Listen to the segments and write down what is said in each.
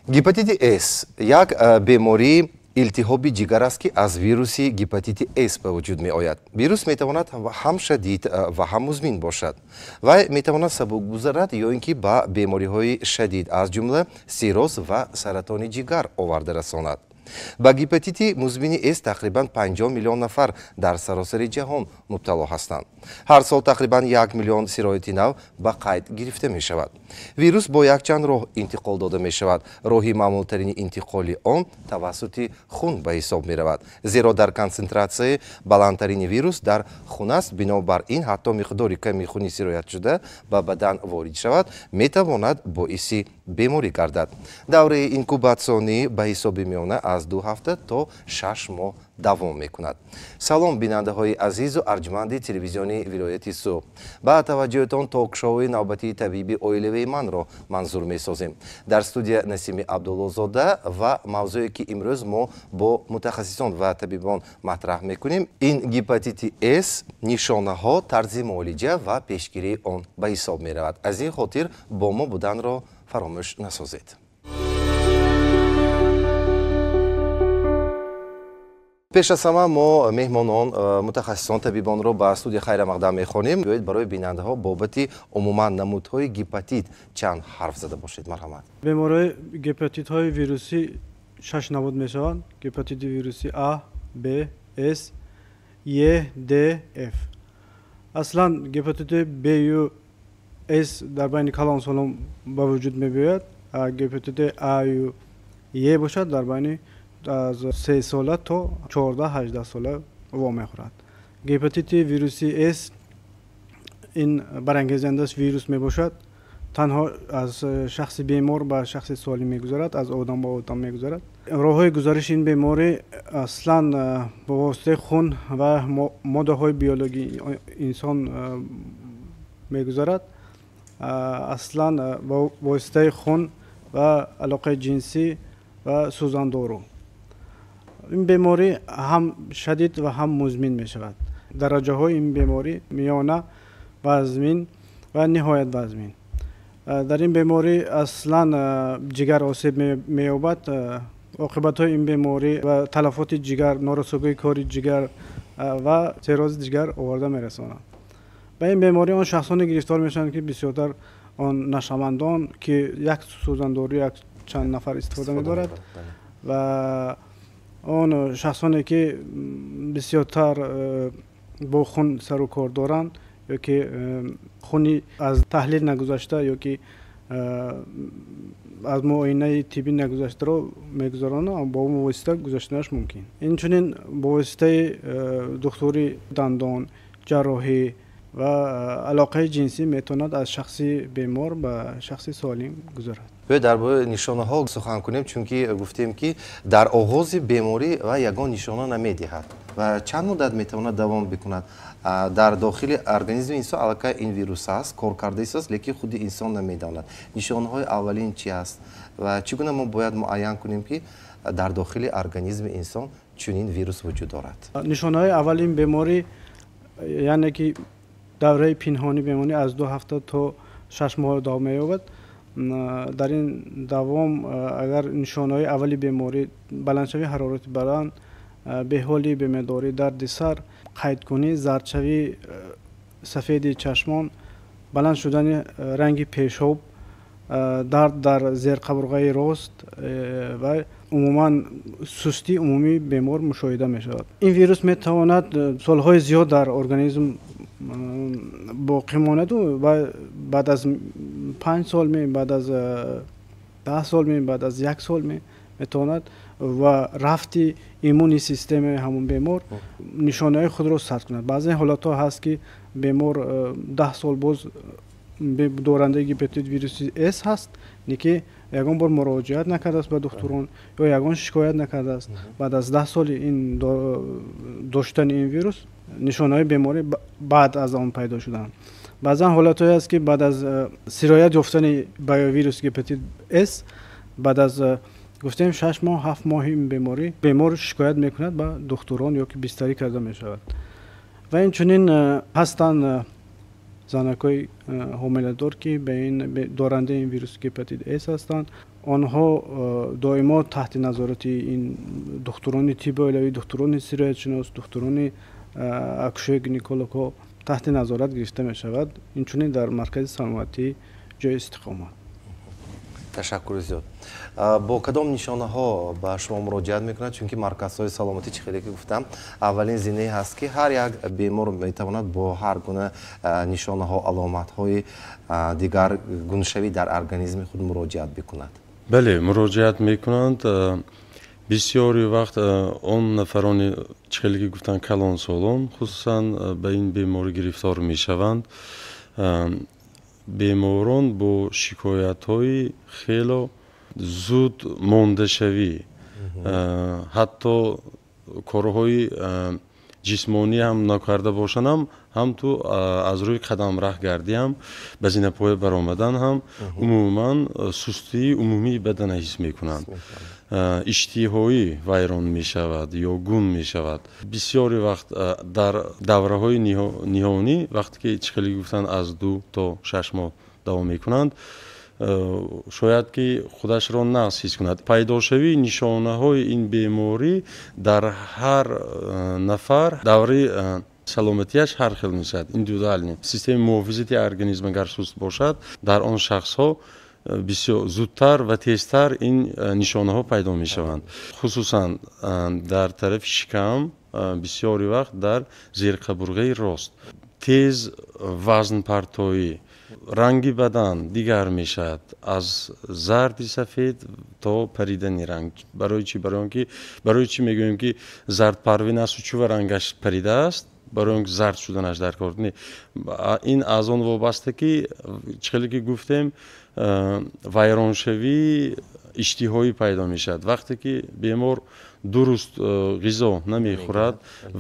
Гепатит С як бемории илтиҳоби ҷигар аст ки аз вируси гепатити С ба вуҷуд меояд. Вирус метавонад ҳам шадид ва ҳам музмин бошад. Вай метавонад сабукгузарад ё ин ки ба бемориҳои шадид аз ҷумла сирроз ва саратони ҷигар оварда расонад. ба гепатити музмини С тақрибан 50 миллион нафар дар саросари ҷаҳон мубтало ҳастанд. ҳар сол тақрибан 1 миллион сирояти нав ба қайд гирифта мешавад. вирус бо якчанд роҳ интиқол дода мешавад. роҳи маъмултарини интиқоли он тавассути хун ба ҳисоб меравад, зеро дар консентратсияи баландтарини вирус дар хун аст. бинобар ин ҳатто миқдори ками хуни сироятшуда ба бадан ворид шавад метавонад боиси беморӣ гардад. давраи инкубатсионӣ ба ҳисоби меёна аз 2 ҳафта то 6 моҳ давом мекунад. салом бинандаҳои азизу арҷманди телевизиони вилояти Суғ. ба таваҷҷӯҳатон ток-шоуи навбатии табиби оилавии манро манзур месозем. дар студия Насими Абдуллозода ва мавзӯе ки имрӯз мо бо мутахассисон ва табибон матраҳ мекунем, ин гепатити С, нишонаҳо, тарзи муолиҷа ва пешгирии он ба ҳисоб меравад. аз ин хотир бо мо буданро фаромӯш насозед. пеш аз ҳама мо меҳмонон мутахассисон табибонро ба студия хайра мақдам мехонем. гӯед барои бинандаҳо бобати умуман намудҳои гепатит чанд ҳарф зада бошед. марҳамат. бемориҳои гепатитҳои вирусӣ 6 намуд мешаванд. гепатити вируси А, Б, С, Е, Д, Ф. аслан гепатити Б ю С дар байни калон солом ба вуҷуд мебиёяд. гепатити А ю Е бошад дар байни аз 3 сола то 14-18 сола вомехӯрад. гепатити вируси С ин барангезандааш вирус мебошад. танҳо аз шахси бемор ба шахси солим мегузарад, аз одам ба одам мегузарад. роҳҳои гузариши ин беморӣ аслан бо воситаи хун ва моддаҳои биологии инсон мегузарад. аслан бо воситаи хун ва алоқаи ҷинсӣ ва сӯзандору. ин беморӣ ҳам шадид ва ҳам музмин мешавад. дараҷаҳои ин беморӣ миёна, вазмин ва ниҳоят вазмин. дар ин беморӣ аслан ҷигар осеб меёбад. оқибатҳои ин беморӣ ва талафоти ҷигар, норасогии кори ҷигар ва сиррози ҷигар оварда мерасонад. ба ин беморӣ он шахсоне гирифтор мешаванд ки бисёртар он нашавандон ки як сӯзандорӣ як чанд нафар истифода медорад ва он шахсоне ки бисёртар бо хун сару кор доранд ё ки хуни аз таҳлил нагузашта ё ки аз муоинаи тиббӣ нагузаштаро мегузаронанд, бо он восита гузаштанаш мумкин. инчунин бо воситаи духтури дандон, ҷарроҳӣ ва алоқаи ҷинсӣ метавонад аз шахси бемор ба шахси солим гузарад. бояд дар бораи нишонаҳо сухан кунем, чунки гуфтем ки дар оғози беморӣ ва ягон нишона намедиҳад ва чанд муддат метавонад давом бикунад. дар дохили организми инсон аллакай ин вирус аст, коркардааст, лекин худи инсон намедонад. нишонаҳои аввалин чи аст ва чӣ гуна мо бояд муайян кунем ки дар дохили организми инсон чунин вирус вуҷуд дорад? нишонаҳои аввалин беморӣ яъне ки давраи пинҳонӣ беморӣ аз 2 ҳафта то 6 моҳ давом меёбад. дар ин давом агар нишонаҳои аввали беморӣ баландшавии ҳарорати бадан, беҳоли бемедорӣ, дарди сар, қайдкунӣ, зардшавии сафеди чашмон, баланд шудани ранги пешоб, дард дар зерқабурғаи рост ва умуман сустии умумии бемор мушоҳида мешавад. ин вирус метавонад солҳои зиёд дар организм боқӣ монаду ва баъд аз 5 сол баъд аз 10 сол баъд аз 1 сол метавонад ва рафти иммуни системаи ҳамон бемор нишонаҳои худро сад кунад. баъзан ҳолатҳо ҳаст ки бемор 10 сол боз дорандаи гепатит вируси С ҳаст, ки ягон бор муроҷиат накардааст ба духтурон ё ягон шикоят накардааст. баъд аз 10 соли ин доштани ин вирус нишонаҳои беморӣ баъд аз он пайдо шуданд. баъзан ҳолатҳое ҳаст ки баъд аз сироят ёфтани ба вируси гепатит С баъд аз гуфтем 6 моҳ 7 моҳи ин беморӣ бемор шикоят мекунад ба духтурон ё ки бистарӣ карда мешавад. ва инчунин ҳастанд زنکای حامله‌دار که به این دارنده این ویروس هپاتیت S هستند، آنها دائما تحت نظارت این دکتران طب علاوه دکتران سیرایت شناس، دکتران اکشوی گینکولوگ ها تحت نظارت گرفته می شود. اینچنین در مرکز سلامتی جای استقامت. تشکر زیاد. با کدام نشانه ها به شما مراجعت میکنند؟ چون که مرکزهای سلامتی چخیلی که گفتم اولین زینه هست که هر یک بیمار میتواند با هر گونه نشانه ها علامت های دیگر گونشوی در ارگانیسم خود مراجعت بکند. بله مراجعت میکنند. بسیاری وقت اون نفرانی چخیلی که گفتن کلان سالان خصوصا به این بیماری گرفتار میشوند. بیماران با شکایت های خیلی زود مانده شوی، حتی کارهای جسمانی هم نکرده باشند هم تو از روی قدم ره گردی هم به زینه پای برآمدن هم عموما سستی عمومی بدن حس میکنند. اشتهایی ویران می شود یا گون می شود. بسیاری وقت در دوره های نهانی وقتی که چخیلی گفتن از 2 تا 6 ماه دوام می کنند شاید که خودش را نقص حس کند. پیداشوی نشانه های این بیماری در هر نفر دوره سلامتیش هر خیل می شود. اندیویدوال سیستم محافظتی ارگانیسم اگر سست باشد در آن شخص ها بسیار زودتر و تیزتر این نشانه ها پیدا می شوند. خصوصا در طرف شکم بسیاری وقت در زیر قبرغه راست تیز وزن پرتایی، رنگی بدن دیگر می شود از زرد سفید تا پریدنی رنگ. برای چی میگوییم که زرد پروین است و چوب رنگش پریده است؟ برای اینکه زرد شدنش در کار نیست. این از آن وابسته که چخیلی که گفتیم ویرانشوی اشتهایی پیدا می شود. وقتی که بیمار درست غذا نمی خورد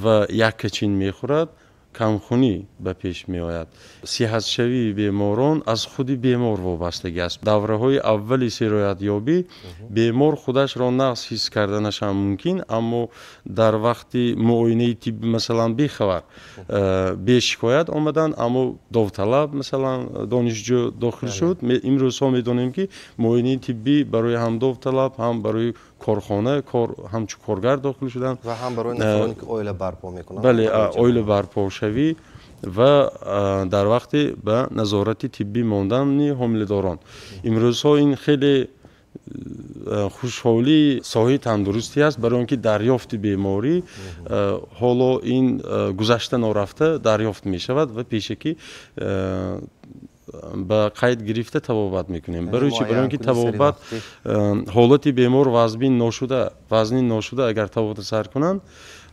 و یک کچین می خورد کمخونی به پیش می آید. صحت شوی بیماران از خود بیمار وابستگی است. دوره های اولی سرایت یابی بیمار خودش را نقص حس کردنش هم ممکن، اما در وقتی معاینه طبی مثلا بخبر به شکایت آمدن اما داوطلب مثلا دانشجو داخل شد. امروز ها میدونیم که معاینه طبی برای هم داوطلب هم برای کارخانه همچون کارگر داخل شدن و هم برای نفرانی که اویل برپا میکنن. بله اویل برپا شوی و در وقت به نظارت طبی ماندن حامله‌داران. امروز ها این خیلی خوشحالی ساحه تندرستی است برای اینکه دریافت بیماری حالا این گذشته نرفته دریافت می شود و پیشکی با قید گرفته تبابت میکنیم. برای چی؟ برای اینکه تبابت حالت بیمار وزنی ناشده اگر تبابت سر کنند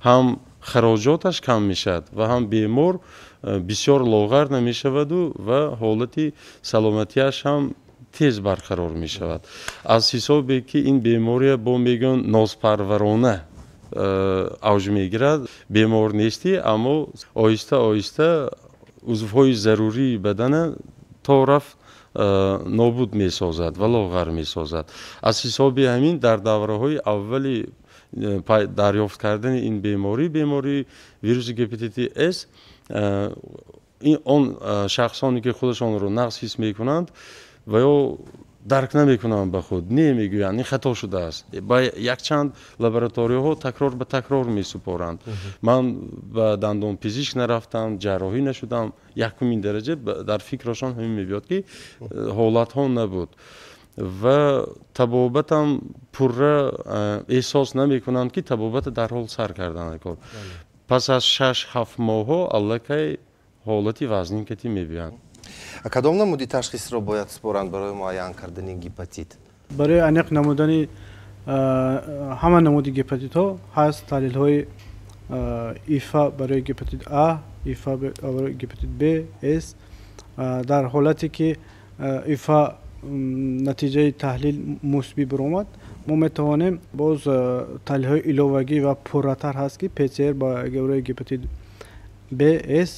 هم خراجاتش کم میشد و هم بیمار بسیار لاغر نمی شود و حالت سلامتیش هم تیز برقرار می شود. از حسابی که این بیماری با میگن نازپرورانه اوج میگیرد، بیمار نیستی اما آهسته آهسته عضوهای ضروری بدن طرف نابود می سازد و لاغر می سازد. از حساب همین در دوره های اولی دریافت کردن این بیماری ویروس هپاتیت S این آن شخصانی که خودشان رو نقص حس می کنند و یا درک نمی کنند به خود نمیگویند این خطا شده است، با یک چند لابراتوری ها تکرار به تکرار می سپارند. من به دندان پزشک نرفتم، جراحی نشدم، یکمین درجه در فکرشان همین می بیاد که حالت ها نبود و تبابت هم پره احساس نمی کنند که تبابت در حال سر کردن کار. پس از 6-7 ماه ها الکی حالتی وزنی کتی می بیاند. کدام نمودی تشخیص را باید سپارند برای معاین کردن هپاتیت؟ برای انیق نمودن همه نمودی هپاتیت ها هست تحلیل های ایفا برای هپاتیت A، ایفا برای هپاتیت B، S. در حالتی که ایفا نتیجه تحلیل مثبت برآمد ما میتوانیم باز تحلیل های علاوگی و پرراتر هست که PCR با گروه هپاتیت B، S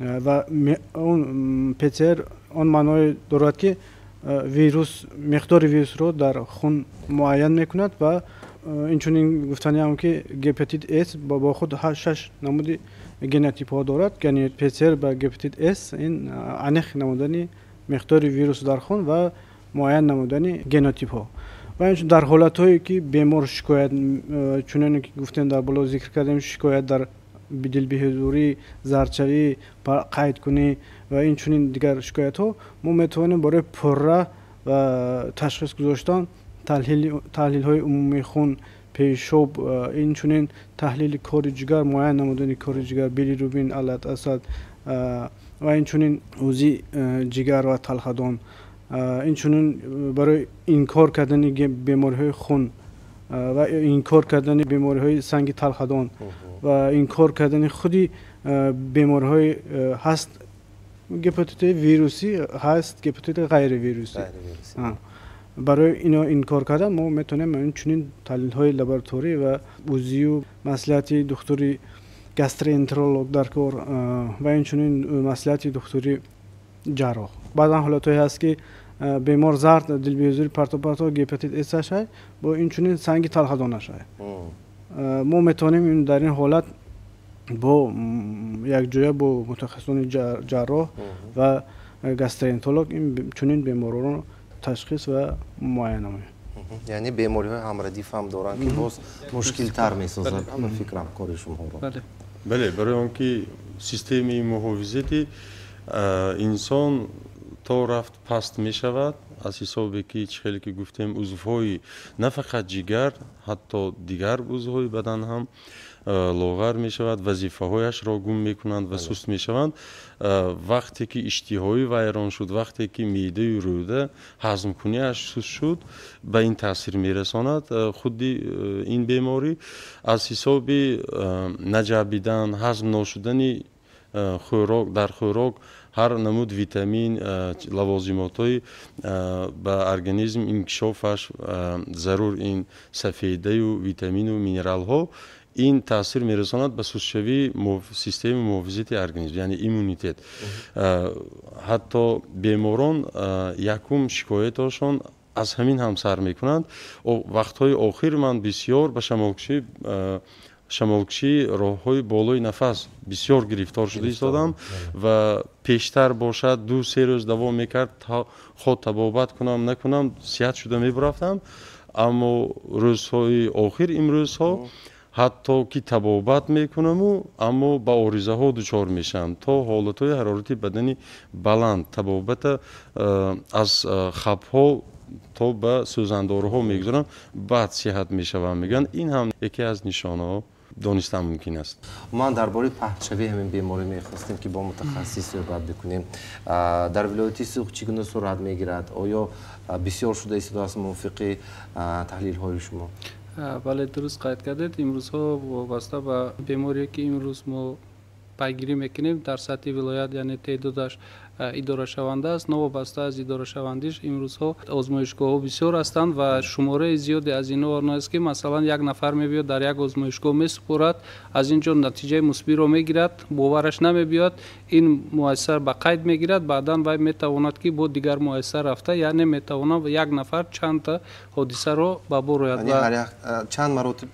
و اون PCR آن معنای دارد که مقدار ویروس رو در خون معین میکند و اینچنین گفتنی هم که گپتیت S با خود 6 نمود ژنوتیپ ها دارد. یعنی PCR با گپتیت S این انخ نمودن مقدار ویروس در خون و معاین نمودن ژنوتیپ ها. و اینچنین در حالت هایی که بیمار شکایت چنانه که گفتن در بالا ذکر کردیم شکایت در دل بهزوری، زردچوی، قید کنی و اینچنین دیگر شکایت ها ما میتوانیم برای پره و تشخیص گذاشتن تحلیل های عمومی خون، پیشاب، اینچنین تحلیل کار جگر، معاین نمودن کار جگر، بیلیروبین، علت اسید و اینچنین اوزی جگر و تلخدان، اینچنین برای انکار کردن بیماری های خون و انکار کردن بیماری های سنگ تلخدان و انکار کردن خودی بیماری های هست گپاتیت ویروسی هست گپاتیت غیر ویروسی. برای اینا انکار کردن ما میتونیم اینچنین تحلیل های لابراتوری و اوزی و مصلحت دکتری گاسترنترولوگ در کار و اینچنین مصلحت دکتری جراح. بعضا حالتایی هست که بیمار زرد دل بهزوری پرتو گپاتیت اس شای با اینچنین سنگ تلخدان شای. ما میتونیم این در این حالت با یک جای با متخصصان جراح و گاسترنترولوگ این چنین بیماران رو تشخیص و معاینه نماید. یعنی بیماری های همردیف هم دارن که باز مشکل تر میسازد. من فکرم کار شما رو. بله برای آنکه سیستم محافظتی انسان تا رفت پست می شود از حسابی که خیلی که گفتیم عضوهای نه فقط جگر حتی دیگر عضوهای بدن هم لاغر می شود، وظیفه هایش را گم می کنند و سست می شوند. وقتی که اشتهای ویران شد، وقتی که معده روده هضم کنیش سست شد به این تاثیر می رساند. خودی این بیماری از حساب نجابیدن، هضم نشدن خوراک در خوراک هر نمود ویتامین لوازماتی به ارگانیسم انکشافش ضرور این سفیده و ویتامین و مینرال ها این تاثیر میرساند به سستشوی سیستم محافظتی ارگانیسم یعنی ایمونیتت. حتی بیماران یکم شکایتشان از همین هم سر میکنند. وقتهای آخر من بسیار به شمالکشی راههای بالای نفس بسیار گرفتار شده ایستادم و پیشتر باشد 2-3 روز دوام میکرد تا خود تبابت کنم نکنم صحت شده میبرفتم. اما روزهای آخر امروز ها حتی که تبابت میکنم اما با آریزه ها دچار میشم تا حالت های حرارتی بدنی بلند تبابت از خب ها تا به سوزنداره ها میگذارم بعد صحت میشوم میگن. این هم یکی از نشانه ها دانستن ممکن است. من درباره پهپادشوی همین بیماری میخواستیم که با متخصص صحبت بکنیم. در ولایت سوق چگونه صورت میگیرد؟ آیا بسیار شده است از موافق تحلیل های شما؟ بله درست قید کردید. امروز ها وابسته به بیماری که امروز ما پیگیری میکنیم در سطح ولایت یعنی تعدادش اداره شونده است. نوابسته از اداره شوندیش امروزها آزمایشگاه ها بسیار هستند و شماره زیادی از اینا است که مثلا یک نفر میبیاد در یک آزمایشگاه میسپرد از اینجا نتیجه مثبت رو میگیرد باورش نمیبیاد این مؤثر به قید میگیرد بعدا وای میتواند که با دیگر مؤثر رفته یعنی میتواند یک نفر چند تا حادثه رو به بار آورد. یعنی چند مرتبه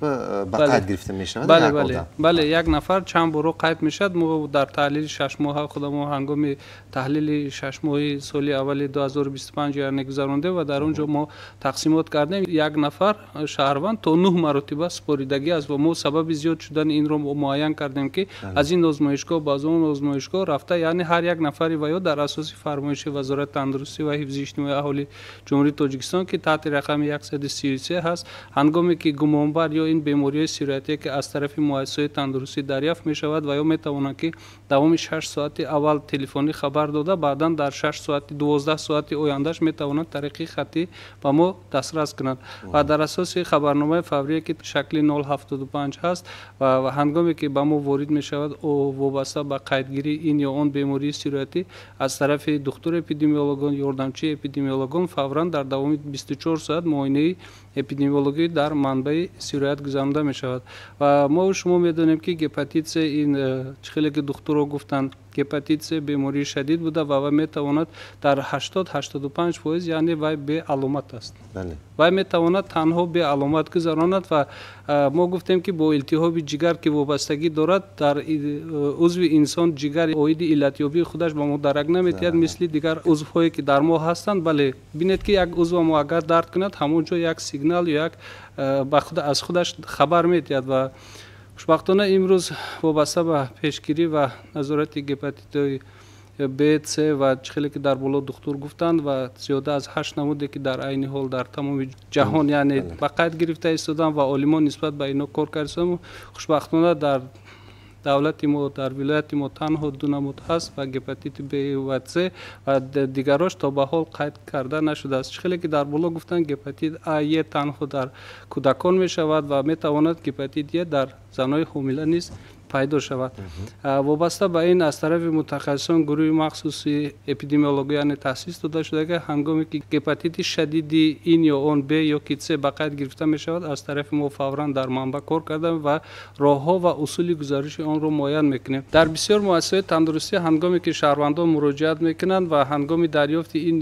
به قید گرفته میشود؟ بله یک نفر چند بار قید میشد. ما در تحلیل 6 ماه خودمون هنگام تحلیل 6 ماهی سال اول 2025 یعنی گذرانده و در اونجا ما تقسیمات کردیم یک نفر شهروند تا 9 مرتبه سپریدگی است و ما سبب زیاد شدن این رو معین کردیم که از این آزمایشگاه باز اون آزمایشگاه رفته یعنی هر یک نفری و یا در اساس فرمایش وزارت تندرستی و حفظ اجتماعی اهالی جمهوری تاجیکستان که تحت رقم 133 هست هنگامی که گمانبر یا این بیماری سیریاتی که از طرف مؤسسه تندرستی دریافت می شود و یا می تواند که دوام 6 ساعت اول تلفنی خبر داده بعدا در 6 ساعت 12 ساعت آیندهش می تواند طریق خطی و ما دسترس کنند و در اساس خبرنامه فوری که شکل 075 هست و هنگامی که به ما وارد می شود او وابسته به قیدگیری این یا اون بیماری سیریاتی از طرف دکتر اپیدمیولوژی یاردمچی اپیدمیولوژی فورا در دوام 24 ساعت معاینه اپیدمیولوژی در منبع سیریات گذرانده می شود و ما و شما می دانیم که گپاتیت این خیلی که دکترها گفتند гепатит С бемории шадид буда ва вай метавонад дар 80-85% яъне вай беаломат аст. вай метавонад танҳо беаломат гузаронад ва мо гуфтем ки бо илтиҳоби ҷигар ки вобастагӣ дорад дар узви инсон ҷигар оиди иллатёбии худаш ба мо дарак наметиҳад мисли дигар узвҳое ки дар мо ҳастанд. бале бинед ки як узва мо агар дард кунад ҳамон ҷо як сигнал ё як аз худаш хабар метиҳад ва хушбахтона имрӯз вобаста ба пешгирӣ ва назорати гепатитҳои Б, С ва хеле ки дар боло духтур гуфтанд ва зиёда аз 8 намуде ки дар айни ҳол дар тамоми ҷаҳон яъне ба қайд гирифта истодан ва олимон нисбат ба ино кор карданд. хушбахтона дар давлати мо дар вилояти мо танҳо 2 намуд ҳаст ва гепатити Б ва С ва дигарош то ба ҳол қайд карда нашудааст. хеле ки дар боло гуфтанд гепатит А, Е танҳо дар кӯдакон мешавад ва метавонад гепатит Е дар занои ҳомила низ пайдо шавад. вобаста ба ин аз тарафи мутахассисон гурӯҳи махсуси эпидемиология яъне таъсис дода шуда ки ҳангоме ки гепатити шадиди ин ё он Б ё ки С ба қайд гирифта мешавад аз тарафи мо фавран дар манбаъ кор кардем ва роҳҳо ва усули гузариши онро муайян мекунем. дар бисёр муассисаҳои тандурустӣ ҳангоме ки шаҳрвандон муроҷиат мекунанд ва ҳангоми дарёфти ин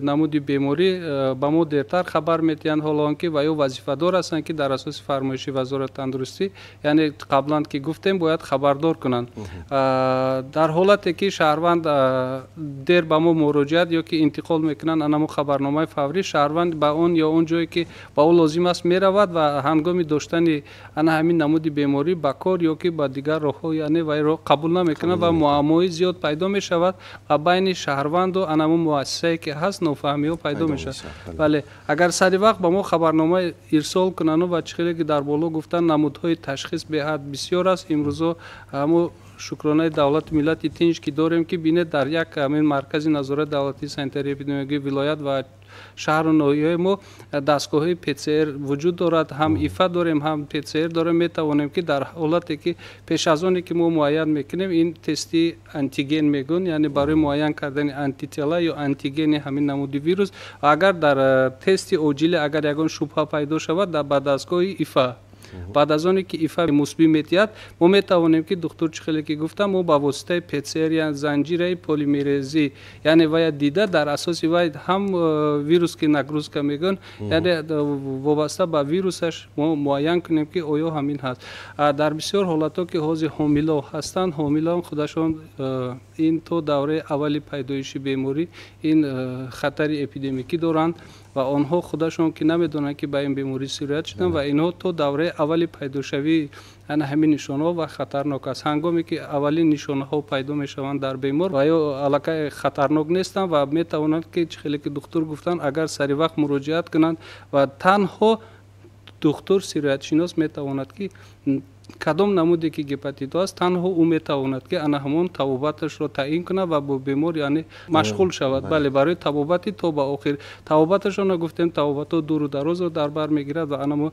намуди беморӣ ба мо дертар хабар медиҳанд ҳоло он ки ва ё вазифадор ҳастанд ки дар асоси фармоиши вазорати тандурустӣ яъне қаблан ки гуфтем бояд хабардор кунанд. дар ҳолате ки шаҳрванд дер ба мо муроҷиат ё ки интиқол мекунанд анамо хабарномаи фаврӣ шаҳрванд ба он ё он ҷое ки ба ӯ лозим аст меравад ва ҳангоми доштани ана ҳамин намуди беморӣ ба кор ё ки ба дигар роҳҳо яъне вайро қабул намекунад ва муаммои зиёд пайдо мешавад ва байни шаҳрванду анамо муассисае ки ҳаст нофаҳмиҳо пайдо мешавад. бале агар сари вақт ба мо хабарнома ирсол кунану ва чихеле ки дар боло гуфтанд намудҳои ташхис беҳад бисёр аст. имрӯзо ҳамо шукронаи давлати миллати тинҷ ки дорем ки бинед дар як ҳамин маркази назорати давлатии санитарии эпидемиологии вилоят ва шаҳру ноҳияи мо дастгоҳҳои ПЦР вуҷуд дорад. ҳам ИФА дорем, ҳам ПЦР дорем. метавонем ки дар ҳолате ки пеш аз оне ки мо муайян мекунем ин тести антиген мегӯн яъне барои муайян кардани антитела ё антигени ҳамин намуди вирус. агар дар тести оҷиле агар ягон шубҳа пайдо шавад ба дастгоҳи ИФА баъд аз оне ки ифа мусбӣ метиҳад мо метавонем ки духтур чихеле ки гуфта мо ба воситаи ПЦР яъне занҷираи полимерезӣ яъне вая дида дар асоси вай ҳам вирус ки нагрузка мегӯн яъне вобаста ба вирусаш мо муайян кунем ки оё ҳамин ҳаст. дар бисёр ҳолатҳо ки ҳозир ҳомило ҳастанд ҳомилаон худашон ин то давраи аввали пайдоиши беморӣ ин хатари эпидемикӣ доранд ва онҳо худашон ки намедонанд ки ба ин беморӣ сироят шуданд ва инҳо то давраи аввали пайдошавии ана ҳамин нишонаҳо ва хатарнок аст. ҳангоме ки аввалин нишонаҳо пайдо мешаванд дар бемор ва ё аллакай хатарнок нестанд ва метавонанд ки хеле ки духтур гуфтанд агар сари вақт муроҷиат кунанд ва танҳо духтур сироятшинос метавонад ки кадом намуде ки гепатиту аст танҳо ӯ метавонад ки ана ҳамон табобаташро таъин кунад ва бо бемор яъне машғул шавад. бале барои табобати то ба охир табобаташона гуфтем табобатҳо дуру дарозро дар бар мегирад ва анамо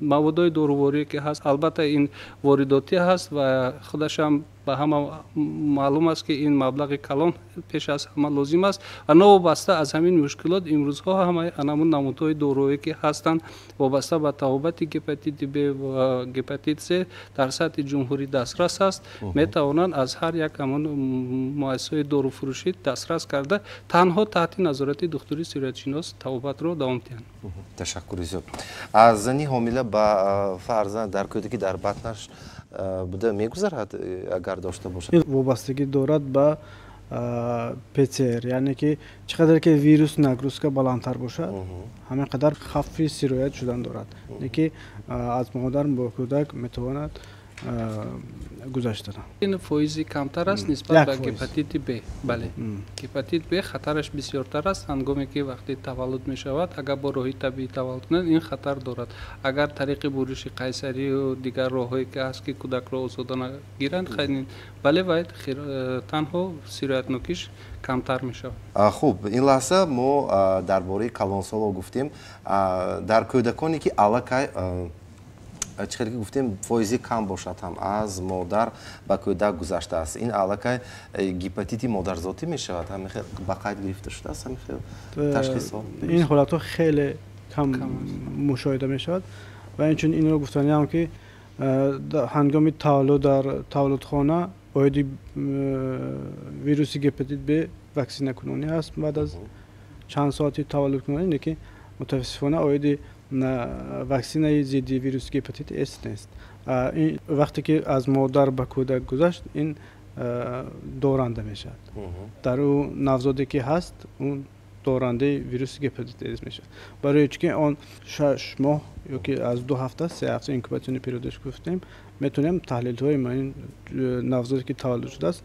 маводҳои доруворие ки ҳаст албатта ин воридотӣ ҳаст ва худашам ба ҳама маълум аст ки ин маблағи калон пеш аз ҳама лозим аст ва новобаста аз ҳамин мушкилот имрӯзҳо ҳама анамун намудҳои доруҳое ки ҳастанд вобаста ба табобати гепатити Б ва гепатит С дар сатҳи ҷумҳурӣ дастрас аст. метавонанд аз ҳар як ҳамон муассисаҳои дорufурӯшӣ дастрас карда танҳо таҳти назорати духтури сироятшинос табобатро давом диҳанд. ташаккури зиёд. аз зани ҳомила ба фарзанд дар кӯди ки дар батнаш буда мегузарад агар дошта бошад вобастагӣ дорад ба ПЦР яъне ки чӣ қадар ки вирус нагрузка баландтар бошад ҳамин қадар хавфи сироят шудан дорад. яъне ки аз модар бо кӯдак метавонад гузашта. ин фоизи камтар аст нисбат ба гепатити Б. бале гепатит Б хатараш бисёртар аст. ҳангоме ки вақти таваллуд мешавад агар бо роҳи табиӣ таваллуд кунад ин хатар дорад. агар тариқи буриши қайсарию дигар роҳҳое ки ҳаст ки кӯдакро озодона гиранд хайнин бале вай танҳо сироятнокиш камтар мешавад. хуб ин лаҳза мо дар бораи калонсоло гуфтем дар кӯдаконе ки аллакай чӣ хеле ки гуфтем фоизи кам бошад ҳам аз модар ба кӯдак гузаштааст ин аллакай гепатити модарзотӣ мешавад ҳамин хел ба қайд гирифта шудааст ҳамин хел ташхисҳо ин ҳолатҳо хеле кам мушоҳида мешавад ва инчунин инро гуфтаниам ки ҳангоми таваллуд дар таваллудхона اویدی ویروسی گپتیت به واکسینه کنونی هست بعد از چند ساعتی تولد کنونی اینه که متاسفانه اویدی واکسینه ضد ویروس گپتیت اس نیست. این وقتی که از مادر به کودک گذشت این دورنده میشه. در اون نوزادی که هست اون دورنده ویروس گپتیت اس میشه. برای اینکه اون 6 ماه یا که از 2 هفته 3 هفته اینکوباسیون پریودش گفتیم میتونیم تحلیل های ما این نوزادی که تولد شده است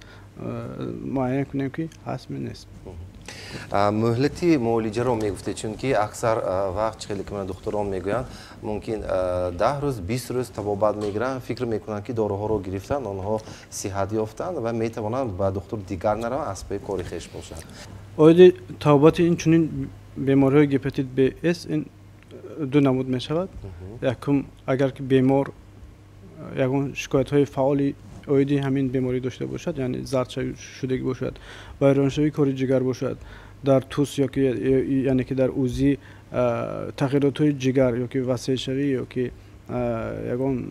معاینه کنیم که هست می نیست. مهلتی معالجه رو میگفته چون که اکثر وقت خیلی که من دکتران میگویند ممکن 10 روز 20 روز طبابت میگیرن فکر میکنن که داروها رو گرفتن آنها صحت یافتن و میتوانند با دکتر دیگر نروند از پی کاری خویش باشند. آیا طبابت این چنین بیماری گپتیت B اس این دو نمود می شود. یکم اگر که بیمار یکم شکایت های فعالی اویدی همین بیماری داشته باشد یعنی زرد شدگی باشد ویرانشوی کاری جگر باشد در توس یا که یعنی که در اوزی تغییرات های جگر یا که وسیع شوی یا که یکم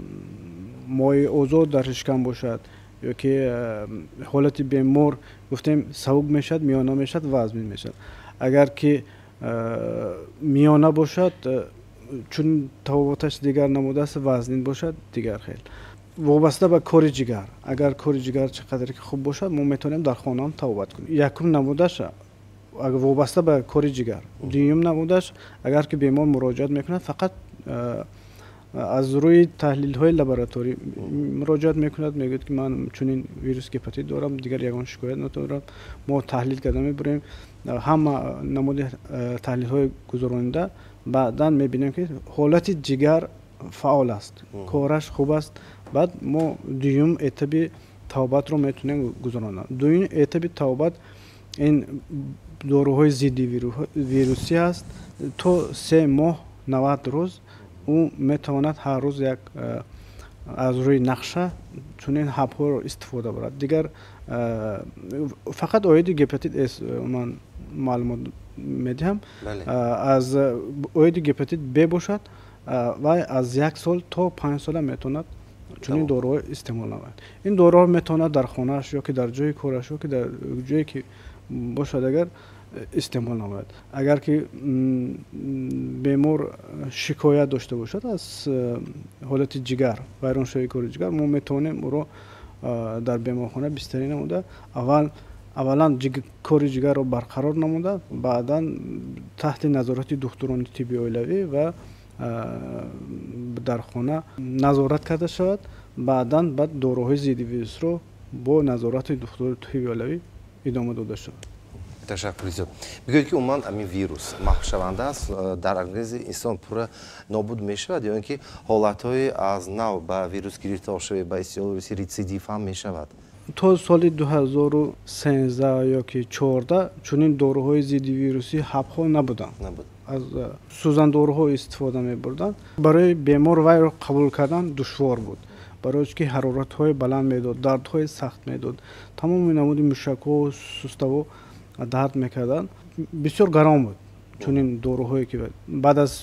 مایع اوزو در شکم باشد یا که حالت بیمار گفتیم سبک میشد میانه میشد وزن میشد. اگر که میانه باشد چون طبابتش دیگر نموده است وزنین باشد دیگر خیلی وابسته به کار جگر. اگر کار جگر چقدر که خوب باشد ما میتونیم در خانه هم طبابت کنیم. یکم نمودش اگر وابسته به کار جگر. دوم نمودش اگر که بیمار مراجعت میکنه فقط از روی تحلیل های لابراتوری مراجعت میکند میگوید که من چنین ویروس گپتیت دارم دیگر یگان شکایت ندارم ما تحلیل کردن میبریم هم نمود تحلیل های گذراننده بعدا میبینیم که حالت جگر فعال است کارش خوب است بعد ما دوم اتباع طبابت رو میتونیم گذرانیم. دوم اتباع طبابت این داروهای ضد ویروسی است تو 3 ماه 90 روز او میتواند هر روز یک از روی نقشه چنین حب‌ها رو استفاده برد. دیگر فقط اویدی گپتیت اس من معلومات میدهم از اویدی گپتیت B باشد و از 1 سال تا 5 سال میتواند چنین دارو استعمال نماید. این دارو میتواند در خانه‌اش یا که در جای کارش یا که در جایی که باشد اگر استعمال نماید. اگر که بیمار شکایت داشته باشد از حالت جگر ویرانشوی کار جگر ما میتونیم او رو در بیمارخانه بستری نموده اولا کار جگر رو برقرار نموده بعدا تحت نظارت دکتران طبی اولیوی و در خانه نظارت کرده شود بعدا بعد داروهای ضد ویروس رو با نظارت دکتر طبی اولیوی ادامه داده شود. تشکر زیاد. بگویید که عموما همین ویروس محو شونده است در ارگانیسم انسان پورا نابود میشود یا اینکه حالت‌های از نو با ویروس گرفتار شده با استعمال ریسیدیو هم میشود؟ تا سال 2013 یا که 14 چنین داروهای ضد ویروسی حب‌ها نبودند. از سوزن داروها استفاده می‌بردند. برای بیمار وی را قبول کردن دشوار بود. برای اینکه حرارت‌های بلند میداد، دردهای سخت میداد. تمام نمود مشک و سوسته درد میکردن بسیار گران بود چون این داروهایی که بعد از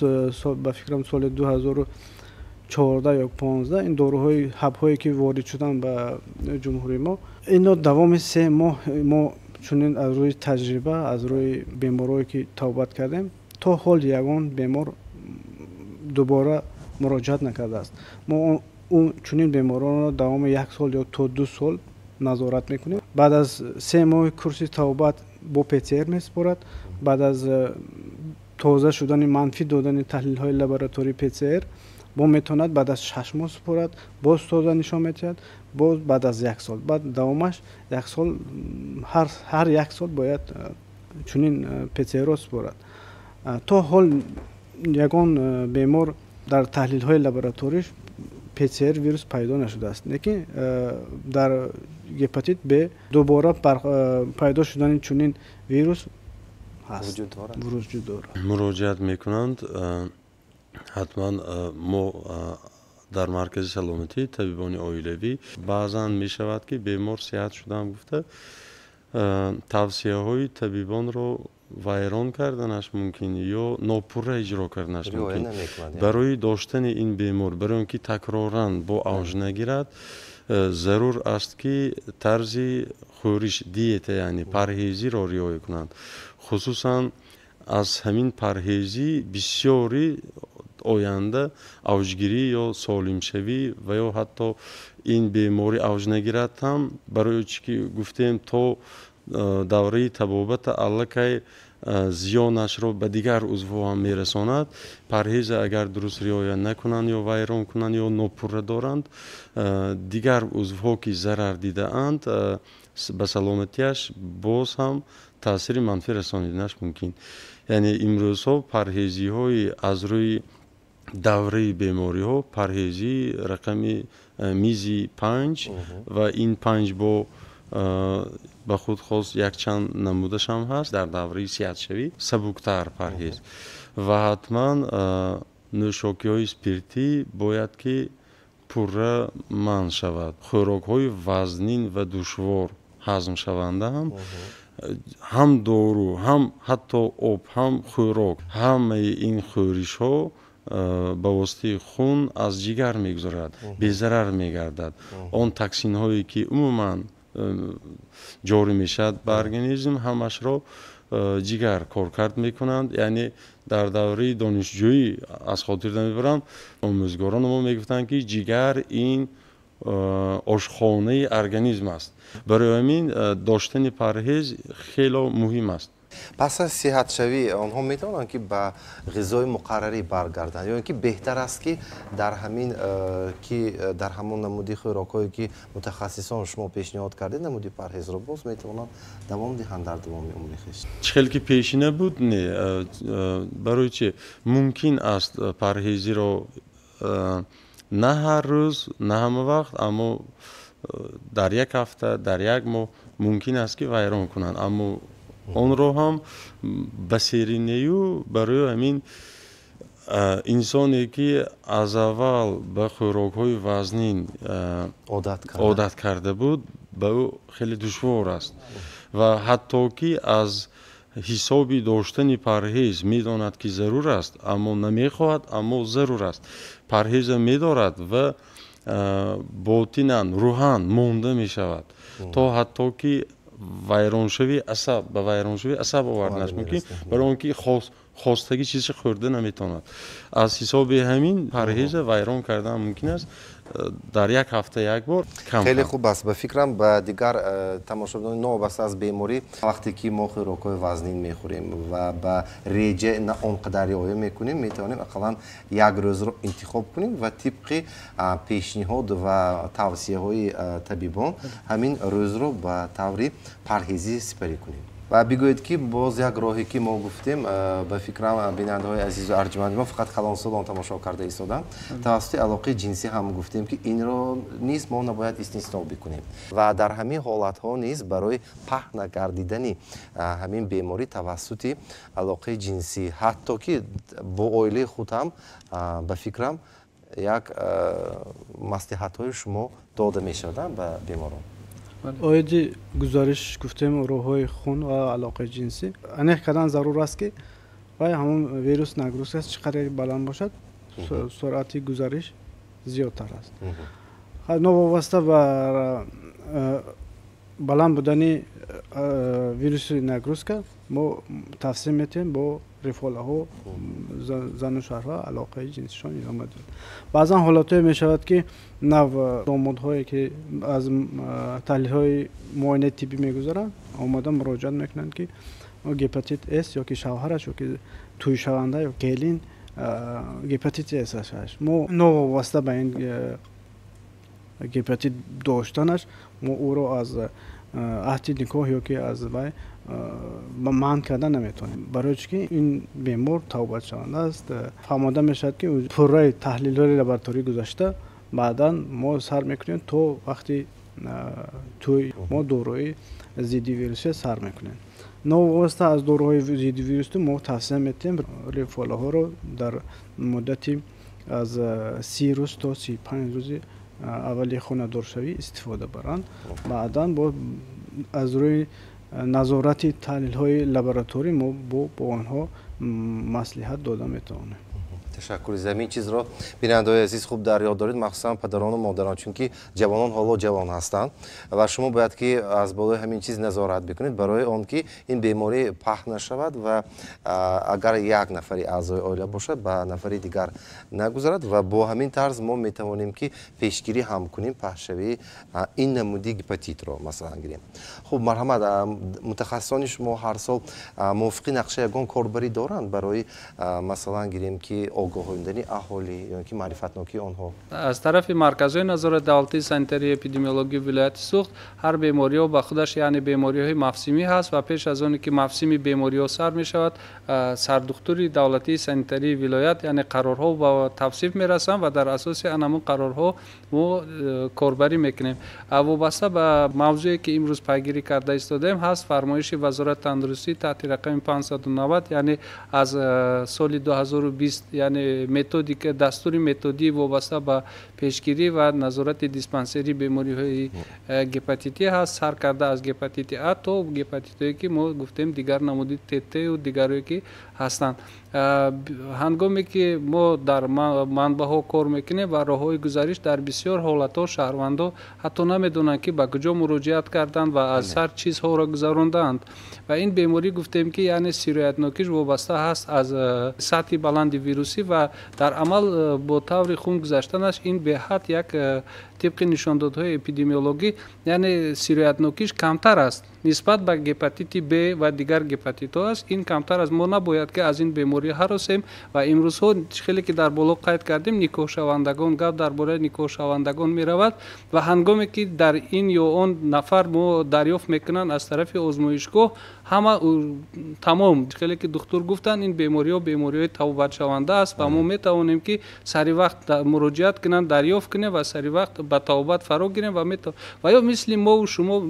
به فکرم سال 2014 یا 15 این داروهای حب‌هایی که وارد شدن به جمهوری ما اینا دوام 3 ماه ما چون از روی تجربه از روی بیمارایی که طبابت کردیم تا حال یگان بیمار دوباره مراجعت نکرده است. ما اون چنین بیماران را دوام 1 سال یا تا 2 سال نظارت میکنیم. بعد از 3 ماه کورس طبابت با PCR میسپارد. بعد از تازه شدن منفی دادن تحلیل های لابراتوری PCR با میتوند بعد از 6 ماه سپارد باز تازه نشان میدهد باز بعد از 1 سال بعد دوامش 1 سال هر 1 سال باید چنین PCR را سپارد. تا حال یگان بیمار در تحلیل های لابراتوریش PCR ویروس پیدا نشده است لیکن در گپتیت B دوباره پیدا شدن چنین ویروس هست وجود دارد. مراجعت میکنند حتما ما در مرکز سلامتی طبیبان اولیوی بعضا میشود که بیمار صحت شده هم گفته توصیه های طبیبان رو ویران کردنش ممکن یا ناپوره اجرا کردنش ممکن. برای داشتن این بیمار برای اینکه تکرارا با اوج نگیرد ضرور است که طرز خورش دیت یعنی پرهیزی را رعایت کنند. خصوصا از همین پرهیزی بسیاری آینده اوجگیری یا سالم شوی و یا حتی این بیماری اوج نگیرد هم برای چی که گفتیم تا دوره تبابت علکه زیانش را به دیگر عضو هم میرساند. پرهیز اگر درست رعایت نکنند یا ویران کنند یا ناپوره دارند، دیگر عضوها که ضرر دیده اند به سلامتیش باز هم تاثیر منفی رسانیدنش ممکن. یعنی امروز ها پرهیزی های از روی دوره بیماری ها پرهیزی رقم میزی 5 و این 5 با به خود خاص یک چند نمودش هم هست در دوره صحت شوی سبکتر پرهیز و حتما نوشاکی های اسپریتی باید که پوره منع شود. خوراک های وزنین و دشوار هضم شونده هم دارو هم حتی آب هم خوراک همه این خورش ها به واسطه خون از جگر میگذرد، بی‌ضرر میگردد. آن تاکسین هایی که عموما جاری میشد به ارگانیسم همش را جگر کارکرد میکنند. یعنی در دوره دانشجویی از خاطر نمیبرم آموزگاران ما میگفتند که جگر این آشخانه ارگانیسم است. برای همین داشتن پرهیز خیلی مهم است. پس از صحت شوی آنها میتونن که به غذای مقرری برگردند یا اینکه بهتر است که در همون نمودی خوراکایی که متخصصان شما پیشنهاد کردید نمودی پرهیز رو باز میتونن دوام دهند در دوام عمر خویش. چخیل که پیشینه بود نه برای چه ممکن است پرهیزی رو نه هر روز نه همه وقت اما در یک هفته در یک ماه ممکن است که ویران کنند، اما آن رو هم بسیرینیو برای همین انسانی که از اول به خوراک های وزنین عادت کرده بود به او خیلی دشوار است و حتی که از حسابی داشتن پرهیز میداند که ضرور است اما نمیخواهد، اما ضرور است پرهیز میدارد و باطناً روحاً مانده می شود تا حتی که ویرانشوی عصب به ویرانشوی عصب آوردنش ممکن برای اونکه خواستگی چیزی خورده نمیتواند. از حساب همین پرهیز ویران کردن ممکن است در یک هفته یک بار کم. خیلی خوب است. به فکرم به دیگر تماشاگران نوابسته از بیماری وقتی که ما خوراک‌های وزنین میخوریم و به ریجه نه آنقدر رعایت میکنیم میتونیم اقلا یک روز رو انتخاب کنیم و طبق پیشنهاد و توصیه های طبیبان همین روز رو به طور پرهیزی سپری کنیم. و بگویید که باز یک راهی که ما گفتیم به فکرم بیننده های عزیز و ارجمند ما فقط کلانسال تماشا کرده ایستادن توسط علاقه جنسی هم گفتیم که این رو نیز ما نباید استثنا بکنیم و در همین حالت ها نیز برای پهن نگردیدن همین بیماری توسط علاقه جنسی حتی که با اویله خود هم به فکرم یک مصلحت های شما داده می شدن به بیماران. اویدی گزارش گفتیم روح‌های خون و علاقه جنسی انیخ کردن ضرور است که و همون ویروس نگروس است چقدر بلند باشد سرعت گزارش زیادتر است. نوابسته و بلند بودن ویروس نگروس که ما توصیه میتیم با رفاله ها زن و شوهرها علاقه جنسیشان ادامه دادن. بعضا حالات می شود که نو دامادهایی که از تحلیل های معاینه طبی میگذارن آماده مراجعت میکنند که گپاتیت اس یا که شوهرش یا که توی شونده یا گلین گپاتیت اس هست. ما نوابسته به این گپاتیت داشتنش ما او رو از عهد نکاح یا که از وی منع کردن نمیتونیم برای که این بیمار توبه شونده است. فهمیده میشد که پروره تحلیل های لابراتوری گذاشته بعدا ما سر میکنیم تو وقتی توی ما دوروی ضد ویروسی سر میکنیم. نوابسته از دوروهای ضد ویروسی ما توصیه میتیم رفاله ها رو در مدتی از 30 روز تا 35 روز اولی خونه دارشوی استفاده برند. بعدا با از روی نظارت تحلیل های لابراتوری ما با آنها مصلحت داده میتوانیم. تشکر زمین چیز رو بیننده‌های عزیز خوب در یاد دارید، مخصوصا پدران و مادران، چون که جوانان حالا جوان هستند و شما باید که از بالای همین چیز نظارت بکنید برای آن که این بیماری پخش نشود و اگر یک نفری اعضای عائله باشد به نفری دیگر نگذرد و با همین طرز ما میتوانیم که پیشگیری هم کنیم پخش‌شوی این نمودی هپاتیت رو مثلا گیریم. خب مرحمت، متخصصان شما هر سال موافقی نقشه یگان کاربری دارند برای مثلا گیریم که آگاهاندنی اهالی یا که معرفت نوکی آنها؟ از طرف مرکزهای نظارت دولتی سانیتری اپیدمیولوژی ولایت سوخت هر بیماری ها با خودش یعنی بیماری های مفصلی هست و پیش از اون که مفصلی بیماری ها سر می شود سردکتری دولتی سانیتری ولایت یعنی قرارها با توصیف می رسند و در اساس همون قرارها ما کاربری میکنیم. وابسته به موضوعی که امروز پیگیری کرده ایستادیم هست فرمایش وزارت تندرستی تحت رقم 590 یعنی از سال 2020 یعنی متدی که دستور متدی وابسته به پیشگیری و نظارت دیسپنسری بیماری های هپاتیتی هست سر کرده از هپاتیت ا تا هپاتیتی که ما گفتیم دیگر نمودی ت و دیگری که هستند. هنگامی که ما در منبع ها کار میکنیم و راه های گزارش در بسیار حالت ها شهروندان حتی نمیدونن که به کجا مراجعت کردند و از هر چیز ها را گذراندند و این بیماری گفتیم که یعنی سیرایت نوکیش وابسته هست از سطح بلند ویروسی و در عمل با طور خون گذشتنش این به حد یک طبق نشاندادهای اپیدمیولوژی یعنی سیرایت نوکیش کمتر است نسبت به هپاتیت ب و دیگر هپاتیت ها است. این کمتر از ما نباید که از این بیماری هراسیم و امروز ها خیلی که در بالا قید کردیم نکاح شوندگان گپ درباره نکاح شوندگان می رود و هنگامی که در این یا اون نفر ما دریافت میکنن از طرف آزمایشگاه همه تمام خیلی که دکتر گفتن این بیماری ها بیماری های توبت شونده است و ما می توانیم که سری وقت مراجعت کنن دریافت کنیم و سری وقت به توبت فرا گیریم و یا مثل ما و شما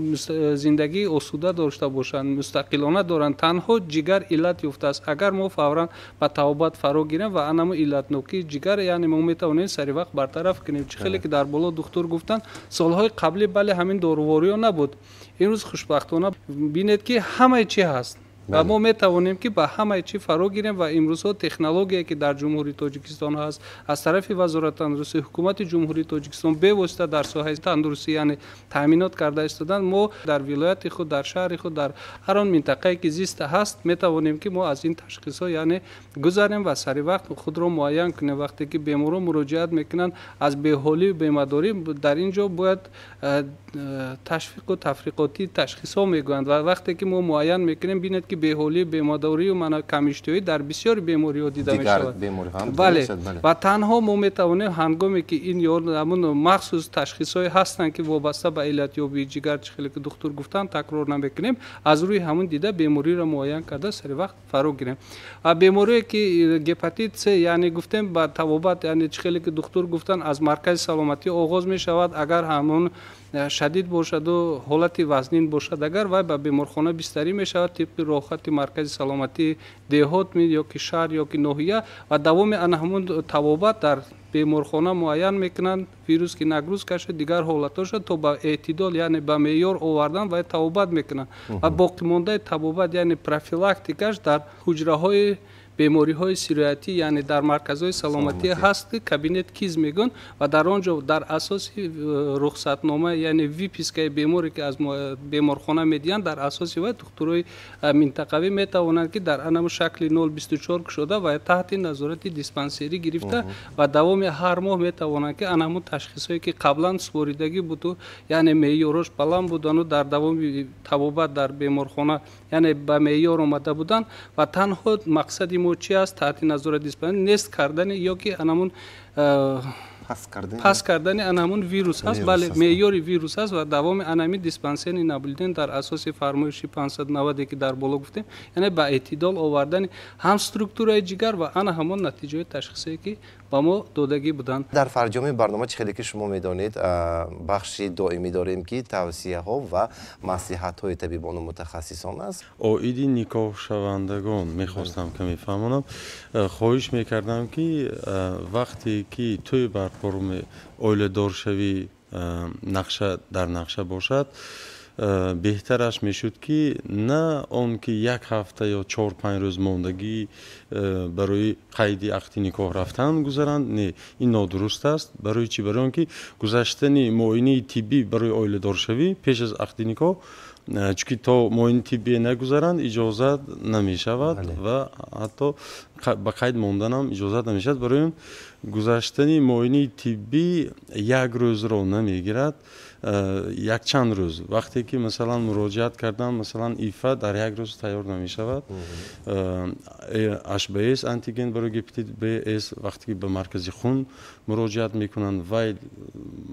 زندگی آسوده داشته باشند مستقلانه دارند تنها جگر علت یافته است اگر ما فورا به توبت فرا گیریم و انما علت نوکی جگر یعنی ما می توانیم سری وقت برطرف کنیم. خیلی که در بالا دکتر گفتن سالهای قبلی بله همین داروواری ها نبود امروز خوشبختانه بینید که همه چی هست و ما می توانیم که به همه چی فرا گیریم و امروز ها تکنولوژی که در جمهوری تاجیکستان هست از طرف وزارت تندرستی حکومت جمهوری تاجیکستان به واسطه در ساحه تندرستی یعنی تامینات کرده استادن ما در ولایت خود در شهر خود در هر آن منطقه که زیست هست می توانیم که ما از این تشخیص ها یعنی گذاریم و سری وقت خود را معاین کنیم. وقتی که بیماران مراجعت میکنن از بیحالی و بیمه‌داری در اینجا باید تشویق و تفریقاتی تشخیص ها میگویند و وقتی که ما معاین میکنیم ببینید که بیحالی بیمه‌داری و منع کمیشتویی در بسیار بیماری ها دیده می شود. بله و تنها ما میتوانیم هنگامی که این یا همون مخصوص تشخیص های هستند که وابسته به علت یابی جگر خیلی که دکتر گفتن تکرار نمیکنیم از روی همون دیده بیماری را معاین کرده سری وقت فرا گیریم. و بیماری که هپاتیت س یعنی گفتیم با توابط یعنی خیلی که دکتر گفتن از مرکز سلامتی آغاز می شود اگر همون شدید باشد و حالت وزنین باشد اگر وای به بیمارخانه بستری می شود طبق راهخط مرکز سلامتی دهات یا که شهر یا که ناحیه و دوام همون توابط در بیمارخانه معاین میکنند ویروس که نگروز کشه دیگر حالتاش تا به اعتدال یعنی به معیار آوردن و توابط میکنند و باقی مانده توابط یعنی پروفیلاکتیکش در حجره های بیماری های سیرایتی یعنی در مرکزهای سلامتی هست کابینت کیز میگن و در آنجا در اساس رخصتنامه یعنی وی پیسکای بیماری که از بیمارخانه میدین در اساس و دکترای منطقوی میتوانند که در انم شکل 024 شده و تحت نظارت دیسپنسری گرفته و دوام هر ماه میتوانند که انم تشخیص هایی که قبلا سپریدگی بود یعنی معیارش بلند بودن و در دوام توابط در بیمارخانه یعنی به معیار اومده بودن و تنها مقصد ما چی است تحت نظارت دیسپنسری نیست کردن یا که انمون پس کردن انمون ویروس هست بله معیار ویروس هست و دوام انمی دیسپنسری نبودن در اساس فرمایش 590 که در بالا گفتیم یعنی با اعتدال آوردن هم سترکتورای جگر و ان همون نتیجه تشخیصی که با ما دادگی بودن. در فرجام برنامه خیلی که شما میدانید بخشی دائمی داریم که توصیه ها و نصیحت های طبیبان و متخصصان است. اویدی نکاح شوندگان میخواستم که میفهمونم خواهش میکردم که وقتی که توی برپروم اوله دار شوی نقشه در نقشه باشد беҳтараш мешуд ки на он ки як ҳафта ё 4-5 рӯз мондагӣ барои қайди ақди никоҳ рафтан гузаранд. Не, ин нодуруст аст. барои чӣ? барои он ки гузаштани муоинаи тиббӣ барои оиладоршавӣ пеш аз ақди никоҳ, чунки то муоинаи тиббие нагузаранд иҷозат намешавад ва ҳатто ба қайд монданам иҷозат намешавад. барои он гузаштани муоинаи тиббӣ як рӯзро намегирад, якчанд рӯз. вақте ки масалан муроҷиат кардам, масалан ифа дар як рӯз тайёр намешавад. HbS антиген барои гепатит Б/С вақте ки ба маркази хун муроҷиат мекунанд, вай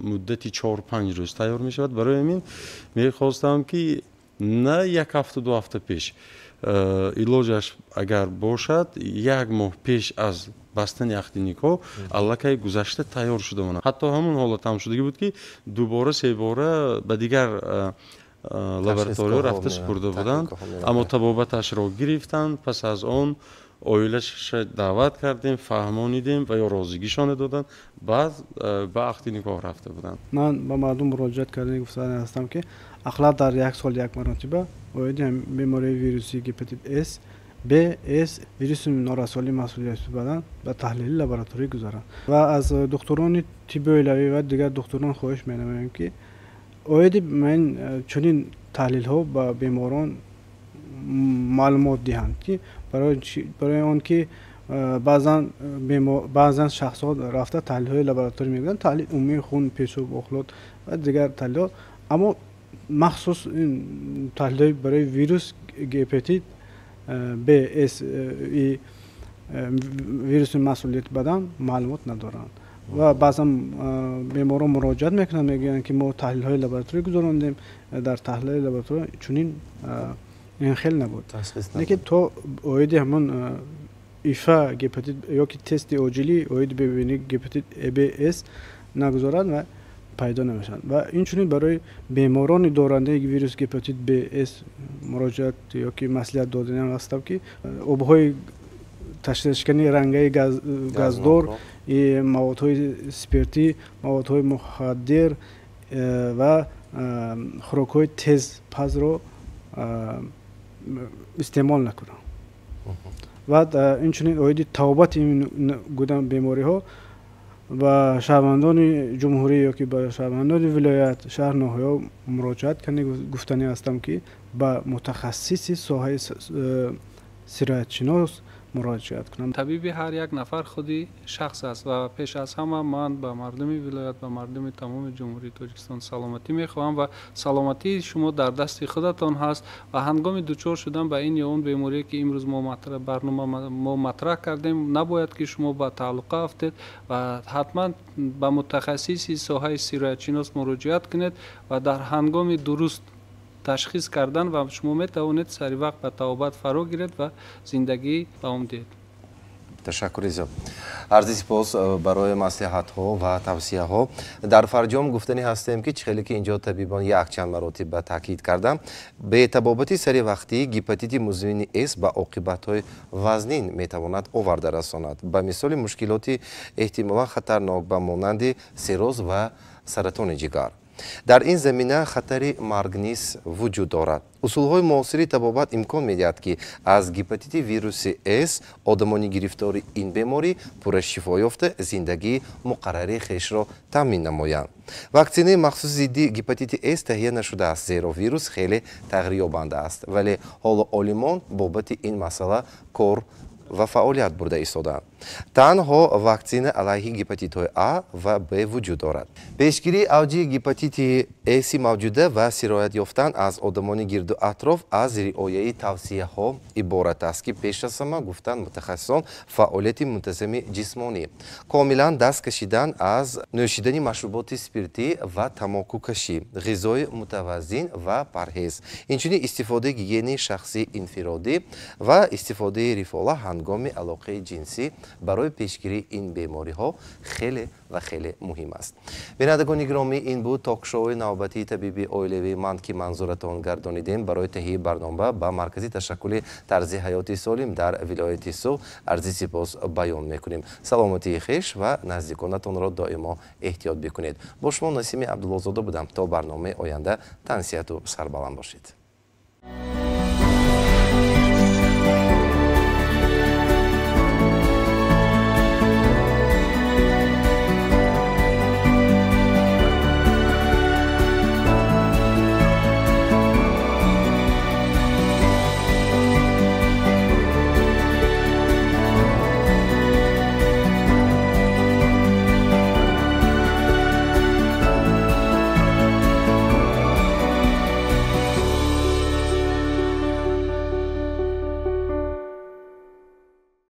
муддати 4-5 рӯз тайёр мешавад. барои ҳамин мехостам ки на як ҳафта 2 ҳафта пеш илоҷаш агар бошад, як моҳ пеш аз бастани ақди никоҳ аллакай гузашта тайёр шуда монад. ҳатто ҳамон ҳолат ҳам шудагӣ буд ки дубора 3 бора ба дигар лабораториё рафта супурда буданд, аммо табобаташро гирифтанд. пас аз он оилаша даъват кардем, фаҳмонидем ва ё розигишоне доданд, баъд ба ақди никоҳ рафта буданд. ман ба мардум муроҷиат карда гуфтане ҳастам ки ахлақ дар як сол як маротиба оиди бемории вируси гепатит С, Б, С вируси норасоли масъулияти бадан ба таҳлили лабораторӣ гузаранд. ва аз духтурони тибби оилавӣ ва дигар духтурон хоҳиш менамоям ки оиди ман чунин таҳлилҳо ба беморон маълумот диҳанд ки барои он ки баъзан шахсҳо рафта таҳлилҳои лабораторӣ мекунанд, таҳлили умумии хун, пешоб, охлот ва дигар таҳлилҳо, аммо махсус таҳлилҳои барои вирус гепатит Б/С вируси масъулияти бадан маълумот надоранд. ва баъзан беморон муроҷиат мекунанд, мегӯянд ки мо таҳлилҳои лабораторӣ гузарондем, дар таҳлилҳои лабораторӣ чунин ин хел набуд. лекин то оиди ҳамон ифа гепатит ёки тести оҷилӣ оиди бебинӣ гепатит Б/С нагузорад ва пайдо намешаванд. ва инчунин барои беморони дорандаи вирус гепатит Б/С муроҷиат ёки маслиҳат доданам ҳастам ки обҳои ташхисшикани рангаи газдор, маводҳои спиртӣ, маводҳои мухаддир ва хӯрокҳои тез пазро истеъмол накунанд. ва инчунин оиди тавбати гудан бемориҳо ба шаҳрвандони ҷумҳурӣ ёки ба шаҳрвандони вилоят, шаҳр, ноҳияҳо муроҷиат карда гуфтанӣ ҳастам ки ба мутахассиси соҳаи сироятшинос муроҷиат кунам. табиби ҳар як нафар худи шахс аст ва пеш аз ҳама ман ба мардуми вилоят, ба мардуми тамоми ҷумҳурии Тоҷикистон саломатӣ мехоҳам ва саломатии шумо дар дасти худатон ҳаст ва ҳангоми дучор шудан ба ин ё он беморие ки имрӯз мо матраҳ кардем, набояд ки шумо ба тааллуқа афтед ва ҳатман ба мутахассиси соҳаи сироятшинос муроҷиат кунед ва дар ҳангоми дуруст ташхис кардан ва шумо метавонед сари вақт ба тавбат фаро гиред ва зиндагӣ давом диҳед. ташаккур изоб. арзи сипос барои маслиҳатҳо ва тавсияҳо. дар фарҷом гуфтанӣ ҳастем ки чӣ хеле ки инҷо табибон якчанд маротиба таъкид кардам, бетабобати сари вақтӣ гепатити музмини С ба оқибатҳои вазнин метавонад оварда расонад. ба мисоли мушкилоти эҳтимолан хатарнок ба монанди сироз ва саратони ҷигар. дар ин замина хатари марг низ вуҷуд дорад. усулҳои муосири табобат имкон медиҳад ки аз гепатити вируси С одамони гирифтори ин беморӣ пурра шифо ёфта зиндагии муқаррари хешро таъмин намоянд. ваксинаи махсуси зидди гепатити С таҳия нашудааст, зеро вирус хеле тағйирёбанда аст, вале ҳоло олимон бобати ин масъала кор ва фаъолият бурда истоданд. танҳо ваксина алайҳи гепатитҳои А ва Б вуҷуд дорад. пешгирии авҷи гепатити С-и мавҷуда ва сироят ёфтан аз одамони гирду атроф аз риояи тавсияҳо иборат аст ки пеш аз ҳама гуфтанд мутахассисон фаъолияти мунтазами ҷисмонӣ, комилан даст кашидан аз нӯшидани машруботи спиртӣ ва тамокукашӣ, ғизои мутаваззин ва парҳез, инчунин истифодаи гигиенаи шахсии инфиродӣ ва истифодаи рифола ҳангоми алоқаи ҷинсӣ барои пешгирии ин бемориҳо хеле ва хеле муҳим аст. бинандагони гиромӣ, ин буд ток-шоуи навбатии табиби оилавии ман ки манзуратон гардонидем. барои таҳияи барнома ба маркази ташаккули тарзи ҳаёти солим дар вилояти Суғ арзи сипос баён мекунем. саломатии хеш ва наздиконатонро доимо эҳтиёт бикунед. бо шумо Насими Абдуллозода будам. то барномаи оянда тансияту сарбаланд бошед.